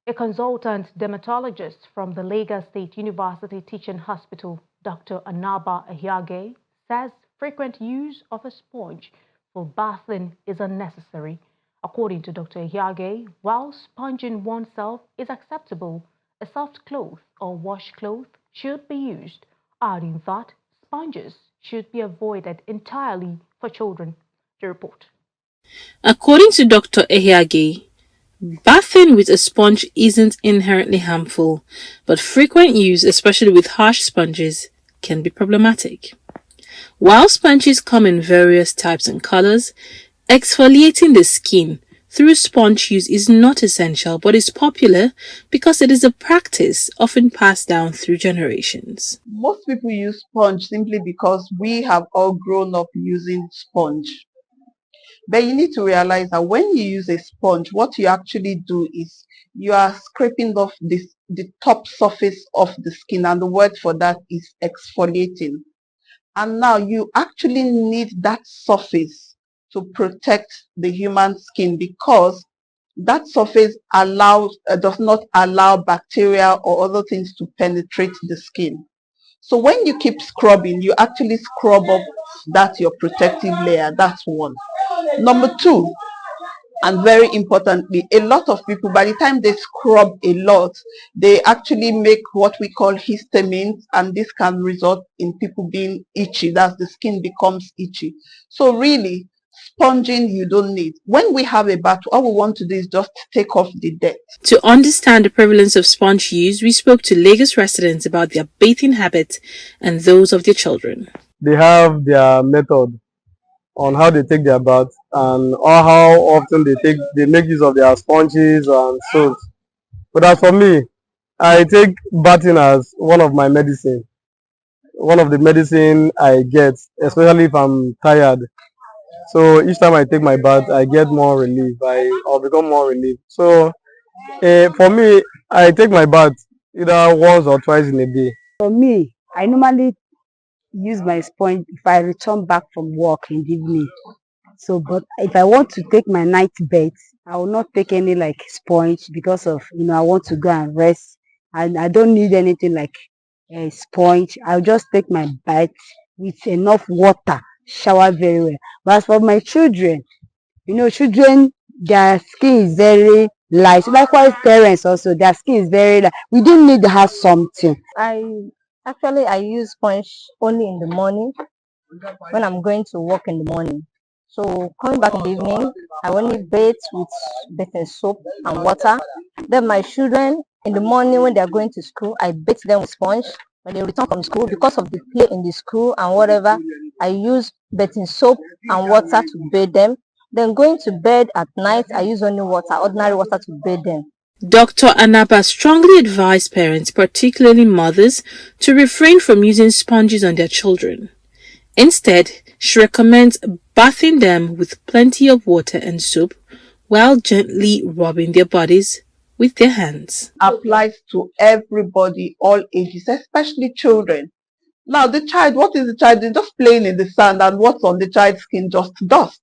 A consultant dermatologist from the Lagos State University Teaching Hospital, Dr. Anaba Ehiaghe, says frequent use of a sponge for bathing is unnecessary. According to Dr. Ehiaghe, while sponging oneself is acceptable, a soft cloth or washcloth should be used, adding that sponges should be avoided entirely for children. The report. According to Dr. Ehiaghe, bathing with a sponge isn't inherently harmful, but frequent use, especially with harsh sponges, can be problematic. While sponges come in various types and colors, exfoliating the skin through sponge use is not essential but is popular because it is a practice often passed down through generations. Most people use sponge simply because we have all grown up using sponge. But you need to realize that when you use a sponge, what you actually do is you are scraping off the top surface of the skin, and the word for that is exfoliating. And now you actually need that surface to protect the human skin, because that surface does not allow bacteria or other things to penetrate the skin. So when you keep scrubbing, you actually scrub up your protective layer. That's one. Number two, and very importantly, a lot of people, by the time they scrub a lot, they actually make what we call histamines, and this can result in people being itchy. That's, the skin becomes itchy. So really, sponging you don't need. When we have a bath, all we want to do is just take off the dirt. To understand the prevalence of sponge use, we spoke to Lagos residents about their bathing habits and those of their children. They have their method on how they take their bath and how often they make use of their sponges and soaps. But as for me, I take bathing as one of my medicine. One of the medicine I get, especially if I'm tired. So each time I take my bath, I get more relief. I'll become more relieved. So for me, I take my bath either once or twice in a day. For me, I normally use my sponge if I return back from work in the evening. So, but if I want to take my night bath, I will not take any like sponge, because of, I want to go and rest, and I don't need anything like a sponge. I'll just take my bath with enough water, shower very well. But as for my children, children, their skin is very light. Likewise, parents also, their skin is very light. We don't need to have something. I use sponge only in the morning when I'm going to work in the morning. So coming back in the evening, I only bathe with bathing soap and water. Then my children, in the morning when they are going to school, I bathe them with sponge. When they return from school, because of the play in the school and whatever, I use bathing soap and water to bathe them. Then going to bed at night, I use only water, ordinary water, to bathe them. Dr. Anaba strongly advised parents, particularly mothers, to refrain from using sponges on their children. Instead, she recommends bathing them with plenty of water and soap while gently rubbing their bodies with their hands. Applies to everybody, all ages, especially children. Now the child, what is the child? They're just playing in the sand, and what's on the child's skin? Just dust.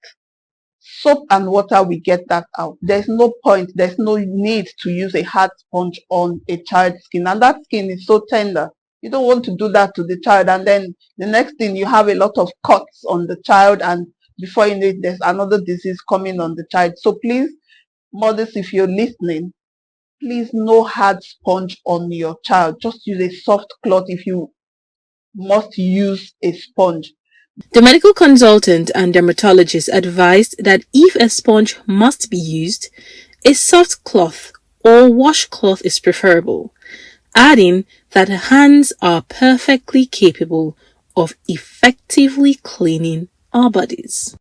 Soap and water, we get that out. There's no point, there's no need to use a hard sponge on a child's skin, and that skin is so tender. You don't want to do that to the child, and then the next thing, you have a lot of cuts on the child, and before you know it, there's another disease coming on the child. So please, mothers, if you're listening, please, no hard sponge on your child. Just use a soft cloth if you must use a sponge. The medical consultant and dermatologist advised that if a sponge must be used, a soft cloth or washcloth is preferable, adding that hands are perfectly capable of effectively cleaning our bodies.